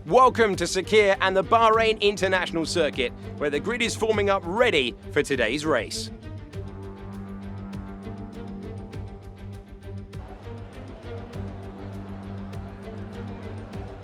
Welcome to Sakir and the Bahrain International Circuit, where the grid is forming up ready for today's race.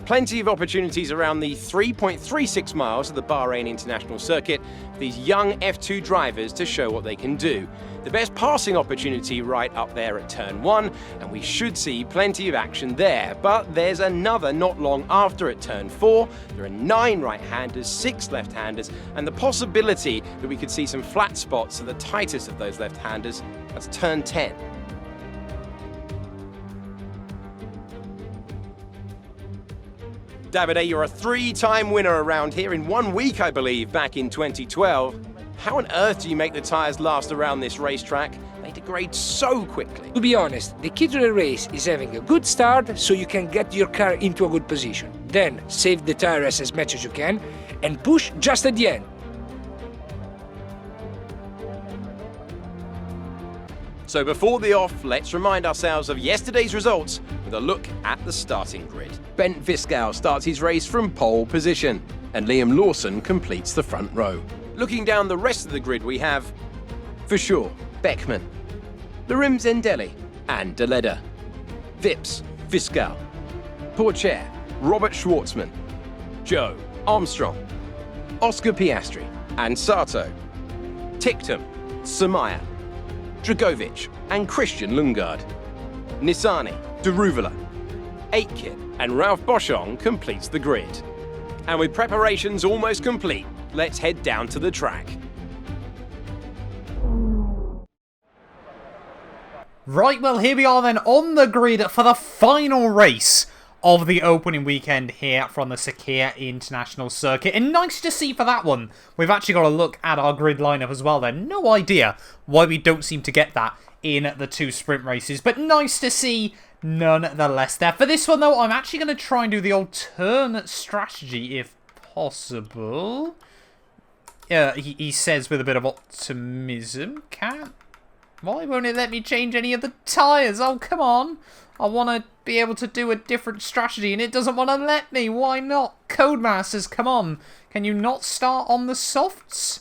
Plenty of opportunities around the 3.36 miles of the Bahrain International Circuit for these young F2 drivers to show what they can do. The best passing opportunity right up there at turn 1, and we should see plenty of action there. But there's another not long after at turn 4. There are 9 right-handers, 6 left-handers, and the possibility that we could see some flat spots at the tightest of those left-handers. That's turn 10. Davide, you're a 3-time winner around here in 1 week, I believe, back in 2012. How on earth do you make the tyres last around this racetrack? They degrade so quickly. To be honest, the key to the race is having a good start so you can get your car into a good position. Then save the tyres as much as you can and push just at the end. So before the off, let's remind ourselves of yesterday's results with a look at the starting grid. Bent Viscal starts his race from pole position, and Liam Lawson completes the front row. Looking down the rest of the grid, we have, for sure, Beckman, Larim Zendelli, and Deleda, Vips, Viscal, Pourchaire, Robert Schwartzman, Joe, Armstrong, Oscar Piastri, and Sato, Tictum, Samaya, Dragovic, and Christian Lundgaard, Nissani, Deruvala, Aitken, and Ralph Boschong completes the grid. And with preparations almost complete, let's head down to the track. Right, well, here we are then on the grid for the final race of the opening weekend here from the Sakir International Circuit. And nice to see for that one. We've actually got a look at our grid lineup as well there. No idea why we don't seem to get that in the 2 sprint races, but nice to see nonetheless there. For this one, though, I'm actually going to try and do the alternate strategy if possible. Yeah, he says with a bit of optimism. Why won't it let me change any of the tyres? Oh, come on. I want to be able to do a different strategy, and it doesn't want to let me. Why not? Codemasters, come on. Can you not start on the softs?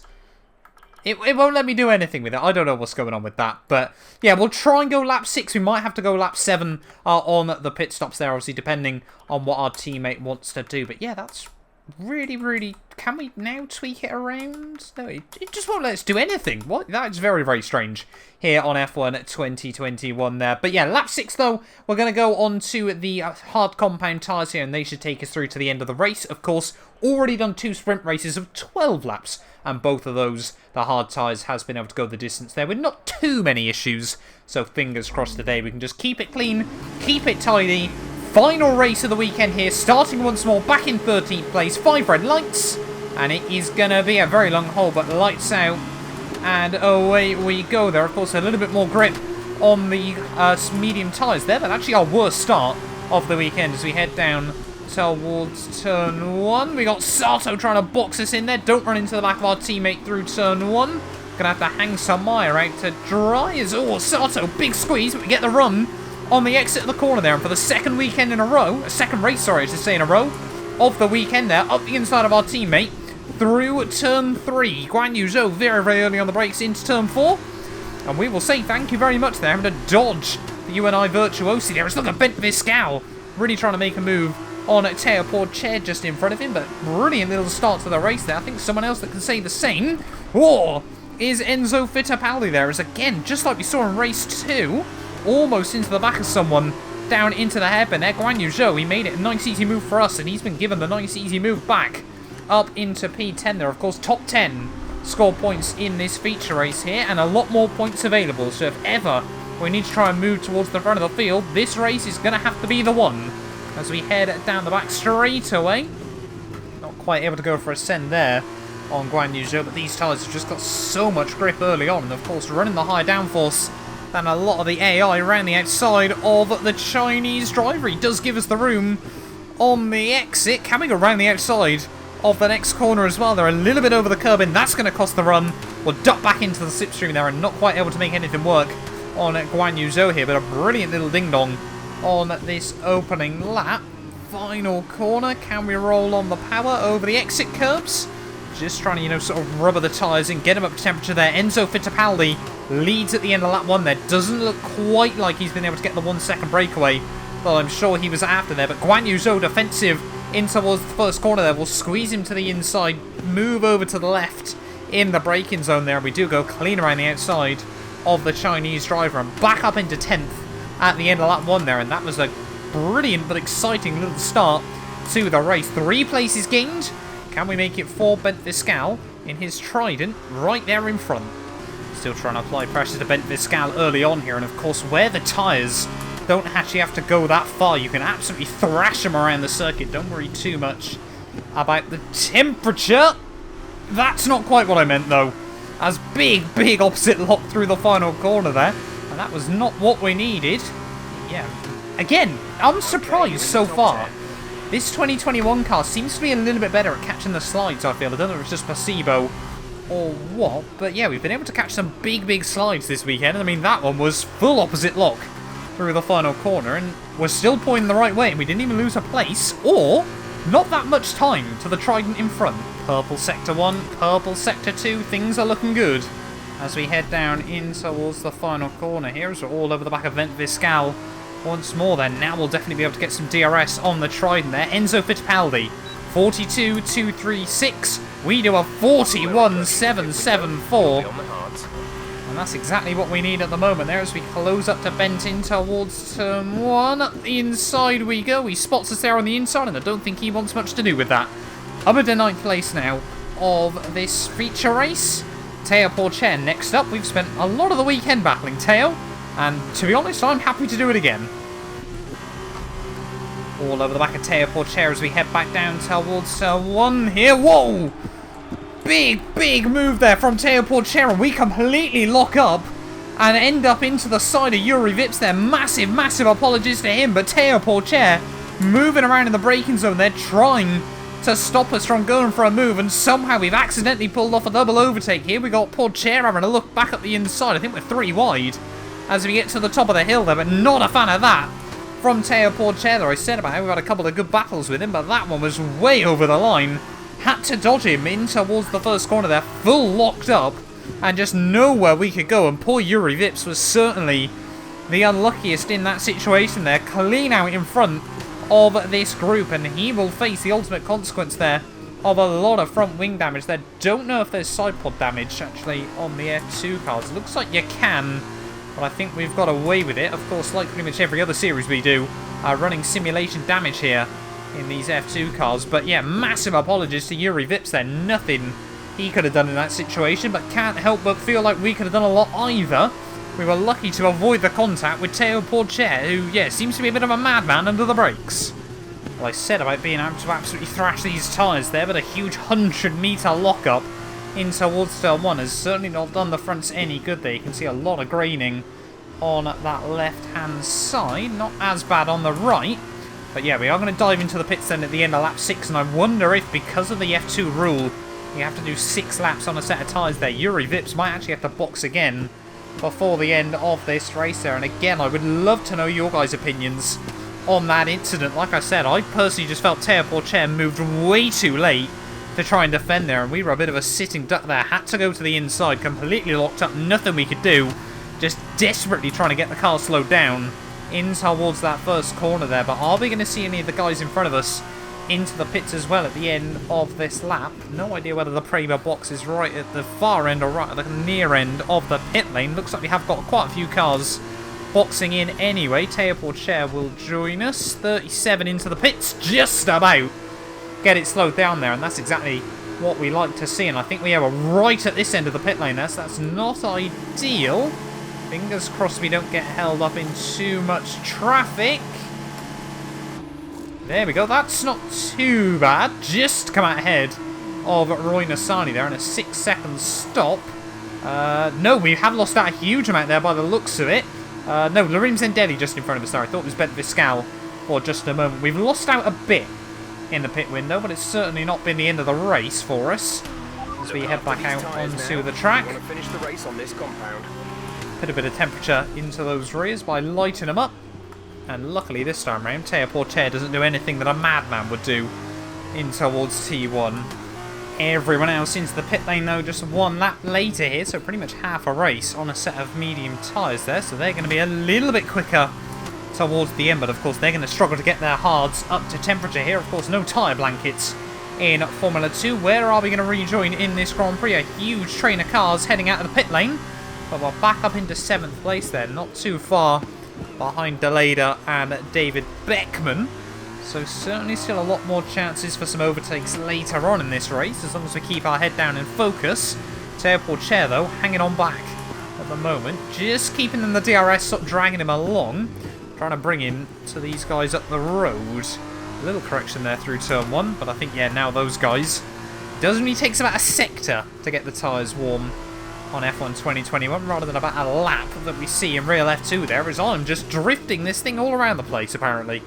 It won't let me do anything with it. I don't know what's going on with that. But, yeah, we'll try and go lap 6. We might have to go lap 7 on the pit stops there, obviously, depending on what our teammate wants to do. But, yeah, that's really... Can we now tweak it around? No, it just won't let us do anything. What? That's very, very strange here on F1 2021 there. But, yeah, lap 6, though, we're going to go on to the hard compound tyres here, and they should take us through to the end of the race. Of course, already done 2 sprint races of 12 laps, and both of those, the hard tyres has been able to go the distance there with not too many issues. So fingers crossed today we can just keep it clean, keep it tidy. Final race of the weekend here, starting once more back in 13th place, 5 red lights, and it is going to be a very long hole, but lights out, and away we go there. Of course, a little bit more grip on the medium tyres there, but actually our worst start of the weekend as we head down towards turn 1. We got Sato trying to box us in there. Don't run into the back of our teammate through turn 1. Gonna have to hang Samaya out to dry. Oh, Sato, big squeeze, but we get the run on the exit of the corner there. And for the second weekend in a row, second race, sorry, I should say in a row, of the weekend there, up the inside of our teammate through turn 3. Guan Yu Zhou very, very early on the brakes into turn 4. And we will say thank you very much there. Having to dodge the UNI virtuosi there. It's like a Bent Viscal really trying to make a move on Teo Pourchaire just in front of him, but brilliant little start to the race there. I think someone else that can say the same is Enzo Fittipaldi there, as again, just like we saw in race 2, almost into the back of someone down into the hairpin there. Guan Yu Zhou, he made it a nice easy move for us, and he's been given the nice easy move back up into P10 there. Of course, top 10 score points in this feature race here, and a lot more points available, so if ever we need to try and move towards the front of the field, this race is going to have to be the one. As we head down the back straight away. Not quite able to go for a send there on Guan Yu Zhou, but these tyres have just got so much grip early on, and of course running the high downforce than a lot of the AI around the outside of the Chinese driver. He does give us the room on the exit. Can we go around the outside of the next corner as well? They're a little bit over the curb, and that's going to cost the run. We'll duck back into the slipstream there and not quite able to make anything work on Guan Yu Zhou here, but a brilliant little ding-dong on this opening lap. final corner. Can we roll on the power over the exit curbs? Just trying to, you know, sort of rubber the tyres and get him up to temperature there. Enzo Fittipaldi leads at the end of lap 1 there. Doesn't look quite like he's been able to get the 1 second breakaway. Well, I'm sure he was after there. But Guan Yu Zhou defensive in towards the first corner there. We'll squeeze him to the inside. Move over to the left in the braking zone there. We do go clean around the outside of the Chinese driver. And back up into 10th at the end of lap 1 there. And that was a brilliant but exciting little start to the race. 3 places gained. Can we make it for Bent Viscal in his Trident right there in front? Still trying to apply pressure to Bent Viscal early on here. And of course, where the tyres don't actually have to go that far, you can absolutely thrash them around the circuit. Don't worry too much about the temperature. That's not quite what I meant, though. As big opposite lock through the final corner there. And that was not what we needed. Yeah. Again, I'm surprised so far. This 2021 car seems to be a little bit better at catching the slides, I feel. I don't know if it's just placebo or what. But yeah, we've been able to catch some big slides this weekend. I mean, that one was full opposite lock through the final corner. And we're still pointing the right way. And we didn't even lose a place or not that much time to the Trident in front. Purple Sector 1, Purple Sector 2. Things are looking good as we head down in towards the final corner here. As we're all over the back of Bent Viscal once more then. Now we'll definitely be able to get some DRS on the Trident there. Enzo Fittipaldi, 42.236. We do a 41.774. And that's exactly what we need at the moment there as we close up to Bent in towards turn 1. Up the inside we go. He spots us there on the inside and I don't think he wants much to do with that. Up at the 9th place now of this feature race. Teo Porcher next up. We've spent a lot of the weekend battling Teo. And to be honest, I'm happy to do it again. All over the back of Teo Porcher as we head back down towards 1 here. Whoa! Big move there from Teo Porcher. And we completely lock up and end up into the side of Yuri Vips there. Massive apologies to him. But Teo Porcher moving around in the braking zone there, trying to stop us from going for a move. And somehow we've accidentally pulled off a double overtake here. We got Porcher having a look back up the inside. I think we're 3 wide as we get to the top of the hill there, but not a fan of that from Teo Porcher. I said about how we've had a couple of good battles with him, but that one was way over the line. Had to dodge him in towards the first corner there, full locked up, and just nowhere we could go. And poor Yuri Vips was certainly the unluckiest in that situation there. Clean out in front of this group, and he will face the ultimate consequence there of a lot of front wing damage there. Don't know if there's side pod damage actually on the F2 cars. Looks like you can. But I think we've got away with it. Of course, like pretty much every other series we do, running simulation damage here in these F2 cars. But yeah, massive apologies to Yuri Vips there. Nothing he could have done in that situation, but can't help but feel like we could have done a lot either. We were lucky to avoid the contact with Teo Porcher, who, yeah, seems to be a bit of a madman under the brakes. Well, I said about being able to absolutely thrash these tyres there, but a huge 100-metre lock-up in towards turn 1 has certainly not done the fronts any good there. You can see a lot of graining on that left-hand side. Not as bad on the right. But yeah, we are going to dive into the pits then at the end of lap 6. And I wonder if, because of the F2 rule, you have to do 6 laps on a set of tyres there. Yuri Vips might actually have to box again before the end of this race there. And again, I would love to know your guys' opinions on that incident. Like I said, I personally just felt Teo Porcher moved way too late to try and defend there, and we were a bit of a sitting duck there. Had to go to the inside, completely locked up, nothing we could do. Just desperately trying to get the car slowed down in towards that first corner there. But are we going to see any of the guys in front of us into the pits as well at the end of this lap? No idea whether the Prema box is right at the far end or right at the near end of the pit lane. Looks like we have got quite a few cars boxing in anyway. Teo Porcher will join us. 37 into the pits, just about get it slowed down there, and that's exactly what we like to see. And I think we are right at this end of the pit lane there, so that's not ideal. Fingers crossed we don't get held up in too much traffic. There we go, that's not too bad. Just come out ahead of Roy Nassani there, and a 6-second stop. No, we have lost out a huge amount there by the looks of it. No, Larim Zendelli just in front of us there. I thought it was Bent Viscal for just a moment. We've lost out a bit in the pit window, but it's certainly not been the end of the race for us as we head back out onto the track. Finish the race on this compound. Put a bit of temperature into those rears by lighting them up, And luckily this time round, Capure doesn't do anything that a madman would do in towards T1. Everyone else into the pit lane though, just one lap later here, so pretty much half a race on a set of medium tyres there, so they're going to be a little bit quicker towards the end, but of course they're going to struggle to get their hards up to temperature here. Of course, no tyre blankets in Formula 2. Where are we going to rejoin in this Grand Prix? A huge train of cars heading out of the pit lane, but we're back up into 7th place there, not too far behind Deleda and David Beckman. So certainly still a lot more chances for some overtakes later on in this race, as long as we keep our head down and focus. Capure though, hanging on back at the moment, just keeping in the DRS, sort of dragging him along, trying to bring him to these guys up the road. A little correction there through turn 1, but I think, yeah, now those guys, does only takes about a sector to get the tyres warm on F1 2021, rather than about a lap that we see in real F2 there, as I'm just drifting this thing all around the place, apparently.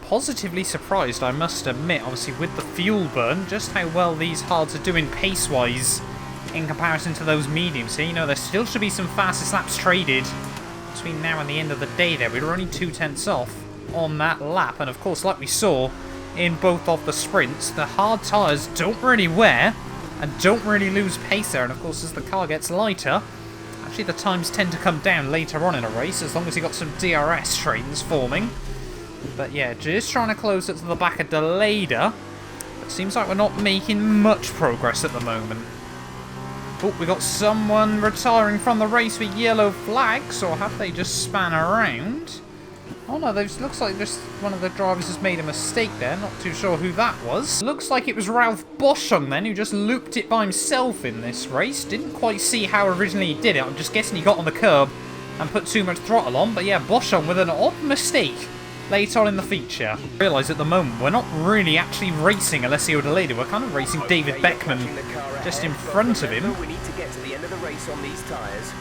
Positively surprised, I must admit, obviously with the fuel burn, just how well these hards are doing pace-wise in comparison to those mediums here. You know, there still should be some fastest laps traded between now and the end of the day there. We were only 2/10 off on that lap, and of course, like we saw in both of the sprints, the hard tyres don't really wear and don't really lose pace there, and of course as the car gets lighter, actually the times tend to come down later on in a race, as long as you've got some DRS trains forming. But yeah, just trying to close it to the back of Deleda. It seems like we're not making much progress at the moment. Oh, we got someone retiring from the race with yellow flags, or have they just span around? Oh no, looks like just one of the drivers has made a mistake there. Not too sure who that was. Looks like it was Ralph Boschung then, who just looped it by himself in this race. Didn't quite see how originally he did it. I'm just guessing he got on the curb and put too much throttle on. But yeah, Boschung with an odd mistake later on in the feature. I realise at the moment we're not really actually racing Alessio Deleda. We're kind of racing David Beckman just in front of him. We need to get to the end of the race on these tyres.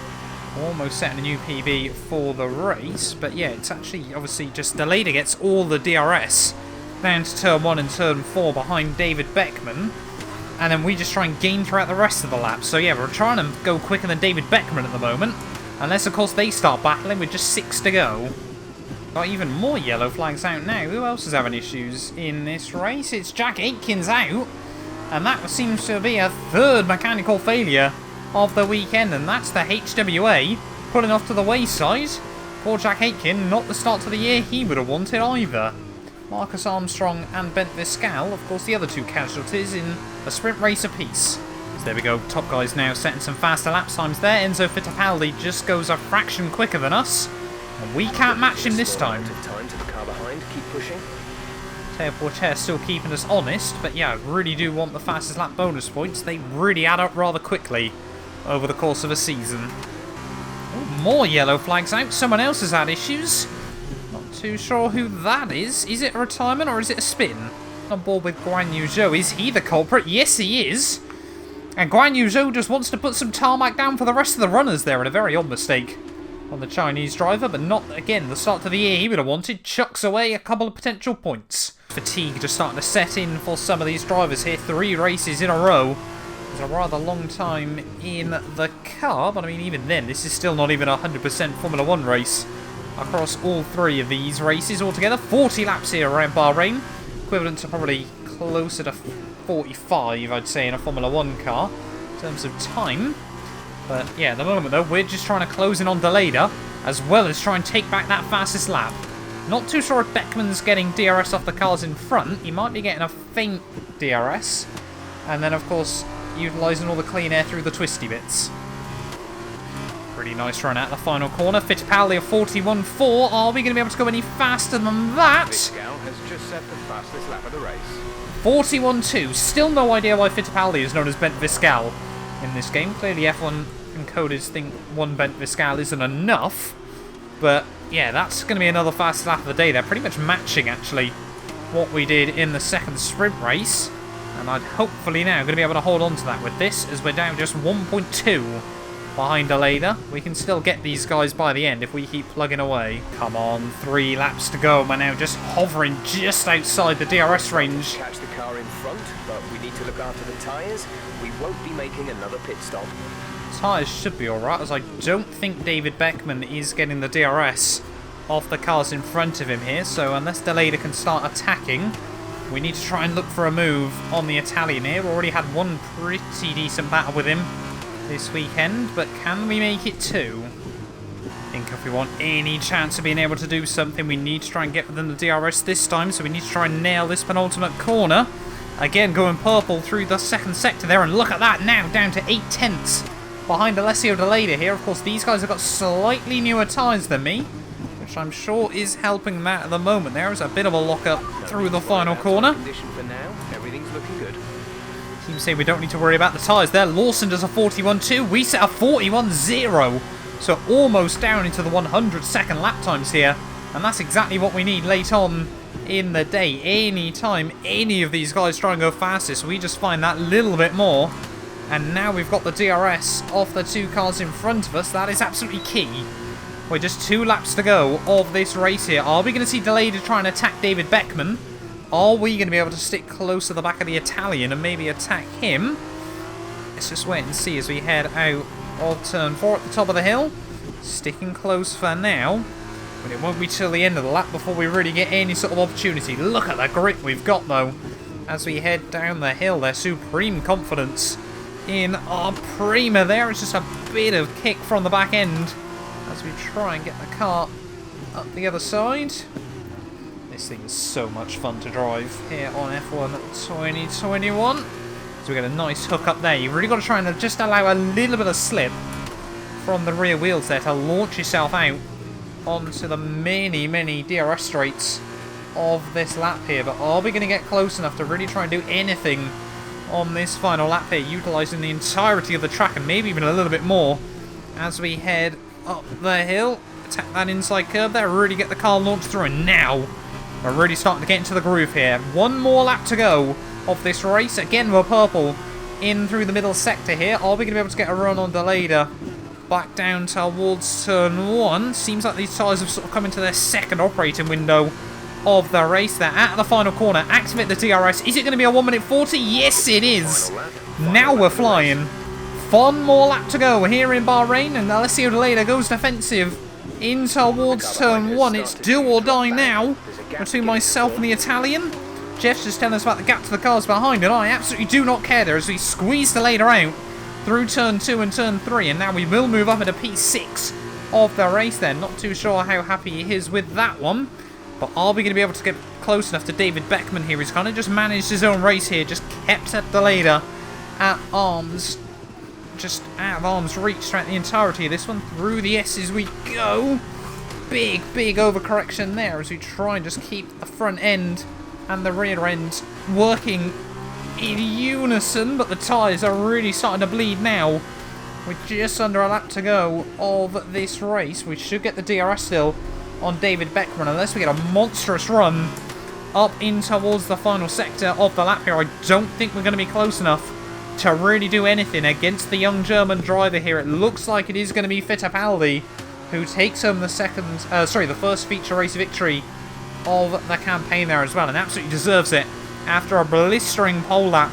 Almost setting a new PB for the race, but yeah, it's actually obviously just Deleda gets all the DRS down to turn 1 and turn 4 behind David Beckman, and then we just try and gain throughout the rest of the lap. So yeah, we're trying to go quicker than David Beckman at the moment, unless of course they start battling with just 6 to go. Got even more yellow flags out now. Who else is having issues in this race? It's Jack Aitken's out, and that seems to be a 3rd mechanical failure of the weekend, and that's the HWA pulling off to the wayside. Poor Jack Aitken, not the start to the year he would have wanted either. Marcus Armstrong and Bent Viscal, of course the other 2 casualties in a sprint race apiece. So there we go, top guys now setting some faster lap times there. Enzo Fittipaldi just goes a fraction quicker than us, and we can't match him this time. Time to the car behind. Keep pushing. Capure still keeping us honest, but yeah, I really do want the fastest lap bonus points. They really add up rather quickly over the course of a season. Oh, more yellow flags out. Someone else has had issues. Not too sure who that is. Is it a retirement or is it a spin? On board with Guan Yu Zhou. Is he the culprit? Yes, he is. And Guan Yu Zhou just wants to put some tarmac down for the rest of the runners there, and a very odd mistake on the Chinese driver, but not, again, the start to the year he would have wanted. Chucks away a couple of potential points. Fatigue just starting to set in for some of these drivers here. 3 races in a row. It's a rather long time in the car, but I mean, even then, this is still not even a 100% Formula 1 race across all 3 of these races altogether. 40 laps here around Bahrain, equivalent to probably closer to 45, I'd say, in a Formula 1 car in terms of time. But yeah, at the moment though, we're just trying to close in on Deleda, as well as try and take back that fastest lap. Not too sure if Beckman's getting DRS off the cars in front. He might be getting a faint DRS, and then of course utilising all the clean air through the twisty bits. Pretty nice run out the final corner. Fittipaldi of 41.4. Are we going to be able to go any faster than that? Viscal has just set the fastest lap of the race. 41.2. Still no idea why Fittipaldi is known as Bent Viscal in this game. Clearly F1 encoders think one Bent Viscal isn't enough. But yeah, that's going to be another fast lap of the day. They're pretty much matching, actually, what we did in the second sprint race. And I'd hopefully now going to be able to hold on to that with this, as we're down just 1.2 behind Deleda. We can still get these guys by the end if we keep plugging away. Come on, 3 laps to go. We're now just hovering just outside the DRS range. Catch the car in front, but we need to look after the tyres. We won't be making another pit stop. Tyres should be alright, as I don't think David Beckman is getting the DRS of the cars in front of him here. So unless Deleda can start attacking, we need to try and look for a move on the Italian here. We already had one pretty decent battle with him this weekend, but can we make it two? I think if we want any chance of being able to do something, we need to try and get within the DRS this time, so we need to try and nail this penultimate corner. Again, going purple through the second sector there, and look at that now, down to 8/10 behind Alessio Deleda here. Of course, these guys have got slightly newer tyres than me, which I'm sure is helping that at the moment. There is a bit of a lock-up through the final corner. For now, everything's looking good. Teams say we don't need to worry about the tyres there. Lawson does a 41.2. We set a 41.0. So almost down into the 100-second lap times here. And that's exactly what we need late on in the day. Anytime any of these guys try and go fastest, we just find that little bit more. And now we've got the DRS off the two cars in front of us. That is absolutely key. We're just 2 laps to go of this race here. Are we going to see Deleda try and attack David Beckman? Are we going to be able to stick close to the back of the Italian and maybe attack him? Let's just wait and see as we head out of turn 4 at the top of the hill. Sticking close for now. But it won't be till the end of the lap before we really get any sort of opportunity. Look at the grip we've got though as we head down the hill there. Supreme confidence in our Prima there. It's just a bit of kick from the back end as we try and get the car up the other side. This thing is so much fun to drive here on F1 2021. So we get a nice hook up there. You've really got to try and just allow a little bit of slip from the rear wheels there to launch yourself out onto the many DRS straights of this lap here. But are we going to get close enough to really try and do anything on this final lap here, utilising the entirety of the track and maybe even a little bit more as we head up the hill? Attack that inside curve there, really get the car launched through, and now we're really starting to get into the groove here. One more lap to go of this race. Again, we're purple in through the middle sector here. Are we going to be able to get a run on Deleda back down towards turn 1? Seems like these tyres have sort of come into their second operating window of the race. They're at the final corner. Activate the DRS. Is it going to be a 1 minute 40? Yes, it is. Now we're flying. One more lap to go here in Bahrain, and Alessio Deleda goes defensive in towards turn 1. It's do or die now between myself and the Italian. Jeff's just telling us about the gap to the cars behind, and I absolutely do not care there as we squeeze Deleda out through turn 2 and turn 3, and now we will move up into P6 of the race then. Not too sure how happy he is with that one, but are we going to be able to get close enough to David Beckman here? He's kind of just managed his own race here, just kept at Deleda at arms, just out of arm's reach throughout the entirety of this one. Through the S's we go. Big overcorrection there as we try and just keep the front end and the rear end working in unison, but the tyres are really starting to bleed now. With just under a lap to go of this race, we should get the DRS still on David Beckman, unless we get a monstrous run up in towards the final sector of the lap here. I don't think we're going to be close enough to really do anything against the young German driver here. It looks like it is going to be Fittipaldi who takes home the the first feature race victory of the campaign there as well, and absolutely deserves it after a blistering pole lap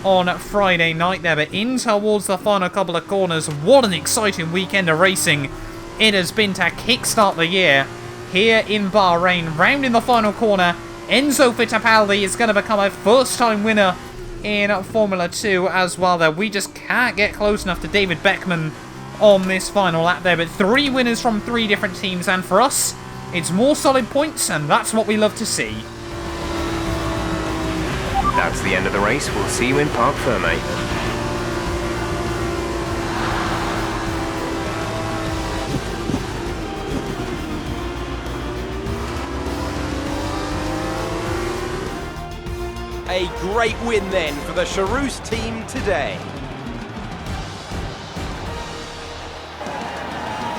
on Friday night there. But in towards the final couple of corners, what an exciting weekend of racing it has been to kickstart the year here in Bahrain. Round in the final corner, Enzo Fittipaldi is going to become a first-time winner in Formula 2 as well there. We just can't get close enough to David Beckman on this final lap there, but 3 winners from 3 different teams, and for us it's more solid points, and that's what we love to see. That's the end of the race. We'll see you in Parc Fermé. A great win then for the Charouz team today.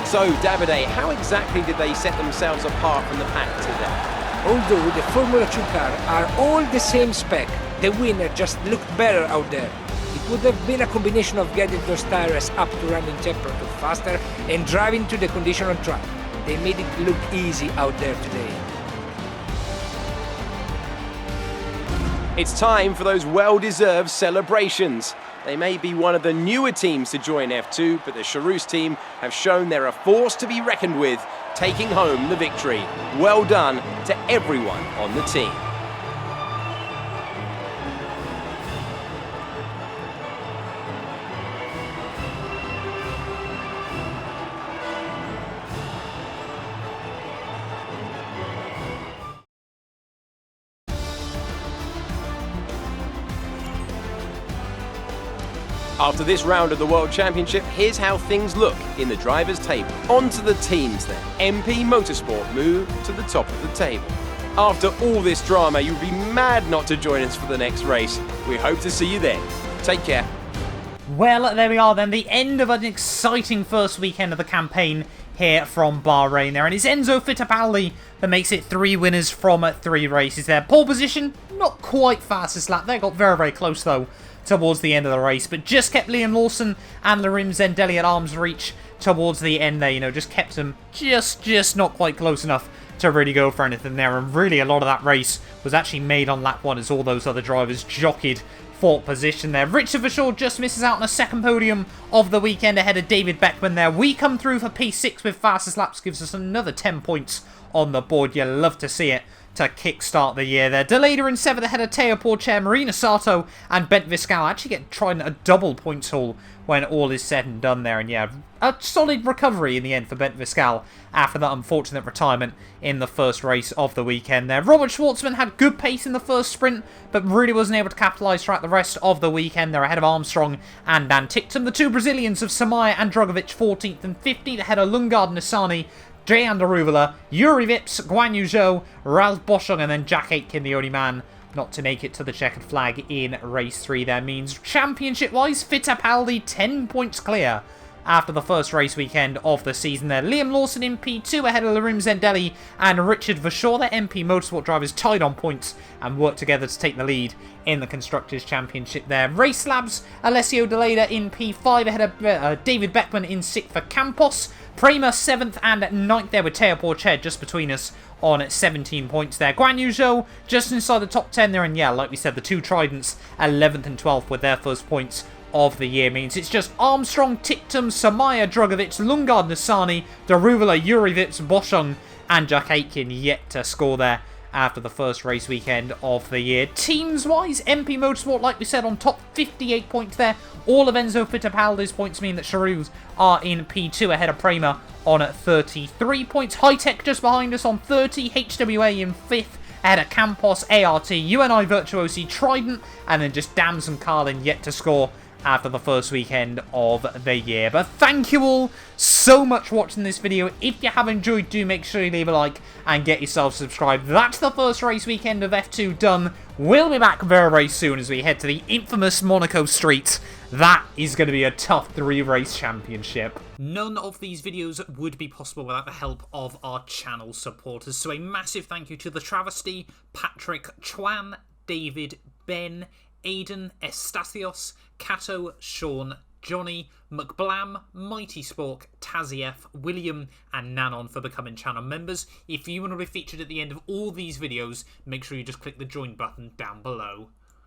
So, Davide, how exactly did they set themselves apart from the pack today? Although the Formula 2 cars are all the same spec, the winner just looked better out there. It would have been a combination of getting those tires up to running temperature faster and driving to the condition on track. They made it look easy out there today. It's time for those well-deserved celebrations. They may be one of the newer teams to join F2, but the Charouz team have shown they're a force to be reckoned with taking home the victory. Well done to everyone on the team. After this round of the World Championship, here's how things look in the drivers' table. On to the teams then. MP Motorsport move to the top of the table. After all this drama, you'd be mad not to join us for the next race. We hope to see you then. Take care. Well, there we are then, the end of an exciting first weekend of the campaign here from Bahrain there, and it's Enzo Fittipaldi that makes it 3 winners from 3 races there. Pole position, not quite fastest lap there, got very, very close though towards the end of the race, but just kept Liam Lawson and Larim Zendelli at arm's reach towards the end there, you know, just kept them just not quite close enough to really go for anything there, and really a lot of that race was actually made on lap 1 as all those other drivers jockeyed for position there. Richard Verschoor just misses out on a second podium of the weekend ahead of David Beckman there. We come through for P6 with fastest laps, gives us another 10 points on the board. You love to see it to kickstart the year there. Deleda in 7th ahead of Teo Porcher, Marina Sato and Bent Viscal actually trying a double points haul when all is said and done there. And yeah, a solid recovery in the end for Bent Viscal after that unfortunate retirement in the first race of the weekend there. Robert Schwartzman had good pace in the first sprint, but really wasn't able to capitalise throughout the rest of the weekend. They're ahead of Armstrong and Dan Ticktum. The 2 Brazilians of Samaya and Drogovic 14th and 15th ahead of Lundgaard and Asani, Dejan Daruvala, Yuri Vips, Guan Yu Zhou, Ralph Boschung, and then Jack Aitken, the only man not to make it to the checkered flag in race 3 there. Means championship-wise, Fittipaldi 10 points clear after the first race weekend of the season there. Liam Lawson in P2 ahead of Larim Zendelli and Richard Verschoor. The MP Motorsport drivers tied on points and worked together to take the lead in the Constructors' Championship there. Race Labs, Alessio Deleda in P5 ahead of David Beckman in 6th for Campos. Prema 7th and 9th there with Teo Porcher just between us on 17 points there. Guan Yu Zhou just inside the top 10 there, and yeah, like we said, the 2 Tridents 11th and 12th with their first points of the year. Means it's just Armstrong, Ticktum, Samaya, Drogovic, Lundgaard, Nasani, Daruvala, Yuri Vips, Boschung and Jack Aitken yet to score there after the first race weekend of the year. Teams-wise, MP Motorsport, like we said, on top, 58 points there. All of Enzo Fittipaldi's points mean that Charouz are in P2 ahead of Prema on 33 points. High-Tech just behind us on 30. HWA in 5th ahead of Campos, ART, UNI Virtuosi, Trident, and then just Dams and Carlin yet to score after the first weekend of the year. But thank you all so much for watching this video. If you have enjoyed, do make sure you leave a like and get yourself subscribed. That's the first race weekend of F2 done. We'll be back very, very soon as we head to the infamous Monaco Street. That is going to be a tough 3-race championship. None of these videos would be possible without the help of our channel supporters. So a massive thank you to The Travesty, Patrick, Chuan, David, Ben, Aidan, Estatios, Cato, Sean, Johnny, McBlam, Mighty Spork, Tazief, William, and Nanon for becoming channel members. If you want to be featured at the end of all these videos, make sure you just click the join button down below.